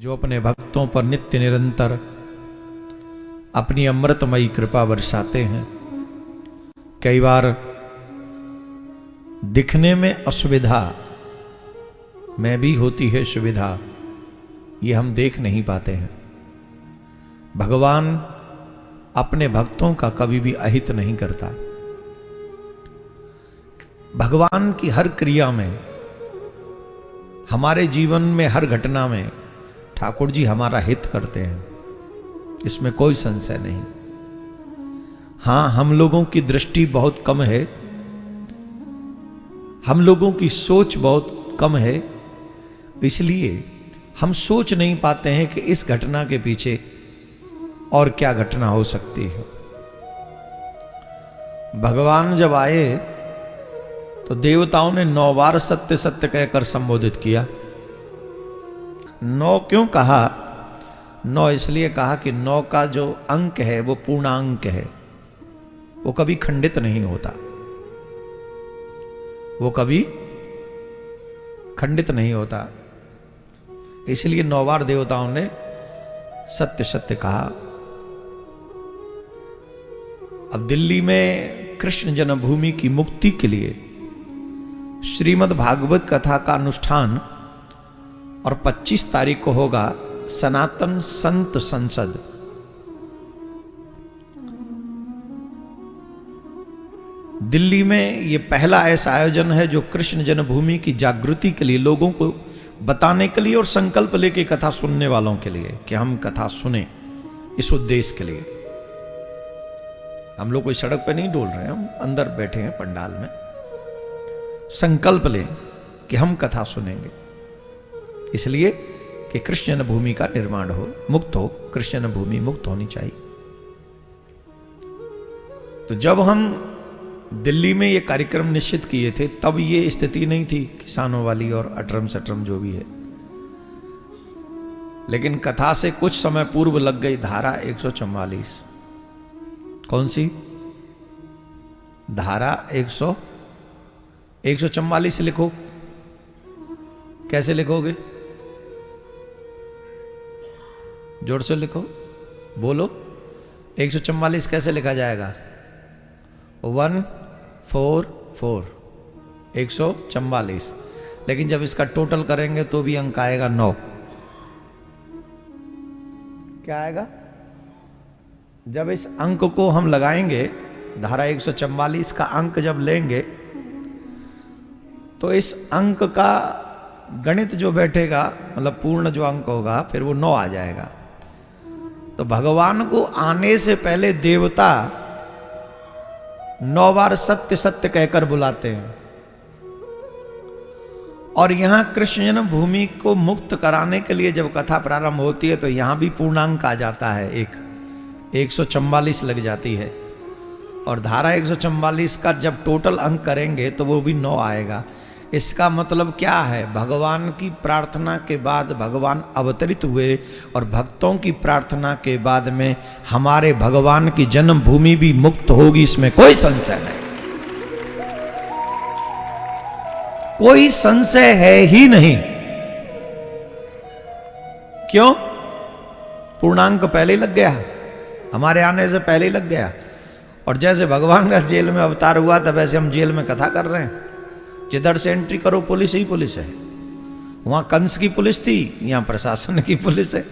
जो अपने भक्तों पर नित्य निरंतर अपनी अमृतमयी कृपा बरसाते हैं। कई बार दिखने में असुविधा में भी होती है सुविधा, ये हम देख नहीं पाते हैं। भगवान अपने भक्तों का कभी भी अहित नहीं करता। भगवान की हर क्रिया में, हमारे जीवन में हर घटना में ठाकुर जी हमारा हित करते हैं, इसमें कोई संशय नहीं। हां, हम लोगों की दृष्टि बहुत कम है, हम लोगों की सोच बहुत कम है, इसलिए हम सोच नहीं पाते हैं कि इस घटना के पीछे और क्या घटना हो सकती है। भगवान जब आए तो देवताओं ने 9 बार सत्य सत्य कहकर संबोधित किया। 9 क्यों कहा? 9 इसलिए कहा कि 9 का जो अंक है वो पूर्णांक है, वो कभी खंडित नहीं होता, वो कभी खंडित नहीं होता। इसलिए 9 बार देवताओं ने सत्य सत्य कहा। अब दिल्ली में कृष्ण जन्मभूमि की मुक्ति के लिए श्रीमद् भागवत कथा का अनुष्ठान और 25 तारीख को होगा सनातन संत संसद। दिल्ली में ये पहला ऐसा आयोजन है जो कृष्ण जन्मभूमि की जागृति के लिए, लोगों को बताने के लिए और संकल्प लेके कथा सुनने वालों के लिए कि हम कथा सुने, इस उद्देश्य के लिए। हम लोग कोई सड़क पे नहीं डोल रहे हैं, हम अंदर बैठे हैं पंडाल में, संकल्प लें कि हम कथा सुनेंगे, इसलिए कि कृष्ण जन्मभूमि का निर्माण हो, मुक्त हो, कृष्ण जन्मभूमि मुक्त होनी चाहिए। तो जब हम दिल्ली में ये कार्यक्रम निश्चित किए थे, तब ये स्थिति नहीं थी किसानों वाली और अटरम सटरम जो भी है, लेकिन कथा से कुछ समय पूर्व लग गई धारा 144। कौन सी धारा? 144 लिखो। कैसे लिखोगे? जोर से लिखो, बोलो। 144 कैसे लिखा जाएगा? 144 144। लेकिन जब इसका टोटल करेंगे तो भी अंक आएगा 9। क्या आएगा? जब इस अंक को हम लगाएंगे, धारा 144 का अंक जब लेंगे, तो इस अंक का गणित जो बैठेगा, मतलब पूर्ण जो अंक होगा, फिर वो 9 आ जाएगा। तो भगवान को आने से पहले देवता 9 बार सत्य सत्य कहकर बुलाते हैं। और यहां कृष्ण जन्मभूमि को मुक्त कराने के लिए जब कथा प्रारंभ होती है तो यहां भी पूर्णांक आ जाता है, 144 लग जाती है। और धारा 144 का जब टोटल अंक करेंगे तो वो भी 9 आएगा। इसका मतलब क्या है? भगवान की प्रार्थना के बाद भगवान अवतरित हुए, और भक्तों की प्रार्थना के बाद में हमारे भगवान की जन्मभूमि भी मुक्त होगी, इसमें कोई संशय नहीं, कोई संशय है ही नहीं। क्यों? पूर्णांक पहले ही लग गया, हमारे आने से पहले ही लग गया। और जैसे भगवान का जेल में अवतार हुआ था, वैसे हम जेल में कथा कर रहे हैं। जिधर से एंट्री करो पुलिस ही पुलिस है। वहां कंस की पुलिस थी, यहां प्रशासन की पुलिस है।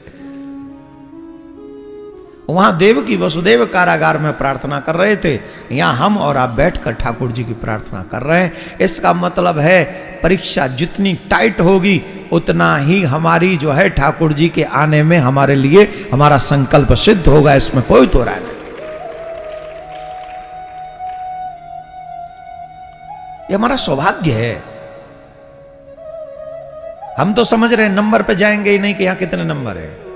वहां देव की वसुदेव कारागार में प्रार्थना कर रहे थे, यहां हम और आप बैठकर ठाकुर जी की प्रार्थना कर रहे हैं। इसका मतलब है परीक्षा जितनी टाइट होगी उतना ही हमारी जो है ठाकुर जी के आने में हमारे लिए हमारा संकल्प सिद्ध होगा, इसमें कोई तो राय नहीं। ये हमारा सौभाग्य है। हम तो समझ रहे हैं नंबर पे जाएंगे ही नहीं कि यहां कितने नंबर है।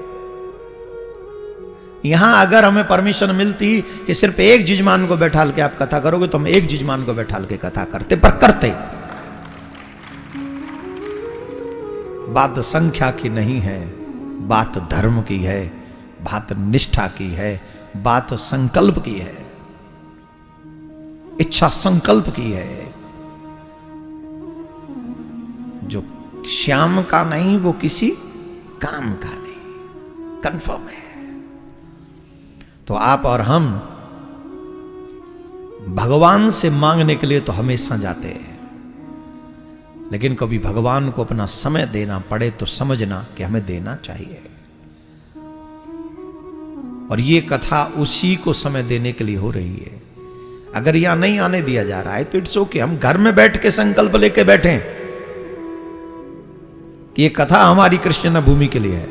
यहां अगर हमें परमिशन मिलती कि सिर्फ एक जिजमान को बैठाल के आप कथा करोगे तो हम एक जिजमान को बैठाल के कथा करते, पर करते। बात संख्या की नहीं है, बात धर्म की है, बात निष्ठा की है, बात संकल्प की है, इच्छा संकल्प की है। जो श्याम का नहीं वो किसी काम का नहीं। कंफर्म है। तो आप और हम भगवान से मांगने के लिए तो हमेशा जाते हैं, लेकिन कभी भगवान को अपना समय देना पड़े तो समझना कि हमें देना चाहिए। और ये कथा उसी को समय देने के लिए हो रही है। अगर यहां नहीं आने दिया जा रहा है तो इट्स ओके, हम घर में बैठ के संकल्प लेके बैठे कि ये कथा हमारी कृष्ण जन्मभूमि के लिए है,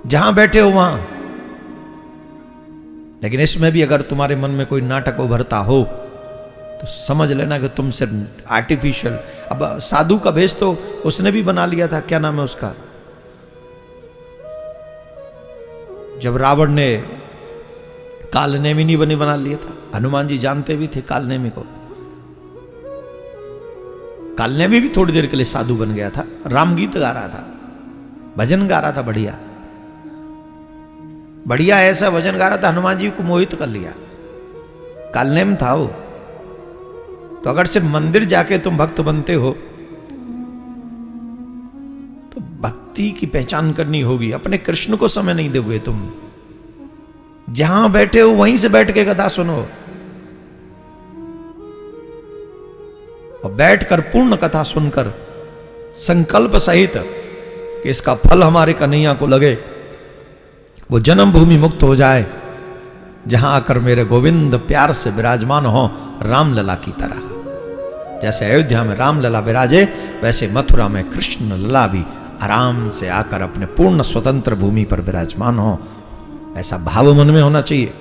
जहां बैठे हो वहां। लेकिन इसमें भी अगर तुम्हारे मन में कोई नाटक उभरता हो तो समझ लेना कि तुम सिर्फ आर्टिफिशियल, अब साधु का भेष तो उसने भी बना लिया था, क्या नाम है उसका, जब रावण ने कालनेमी नहीं बना लिया था। हनुमान जी जानते भी थे कालनेमी को। कालनेमी भी थोड़ी देर के लिए साधु बन गया था, राम गीत गा रहा था, भजन गा रहा था, बढ़िया बढ़िया ऐसा भजन गा रहा था, हनुमान जी को मोहित कर लिया। कालनेम था वो। तो अगर सिर्फ मंदिर जाके तुम भक्त बनते हो तो भक्ति की पहचान करनी होगी। अपने कृष्ण को समय नहीं दोगे तुम, जहां बैठे हो वहीं से बैठ के कथा सुनो और बैठकर पूर्ण कथा सुनकर संकल्प सहित कि इसका फल हमारे कन्हैया को लगे, वो जन्मभूमि मुक्त हो जाए, जहां आकर मेरे गोविंद प्यार से विराजमान हो रामलला की तरह। जैसे अयोध्या में रामलला विराजे, वैसे मथुरा में कृष्ण लला भी आराम से आकर अपने पूर्ण स्वतंत्र भूमि पर विराजमान हो। ऐसा भाव मन में होना चाहिए।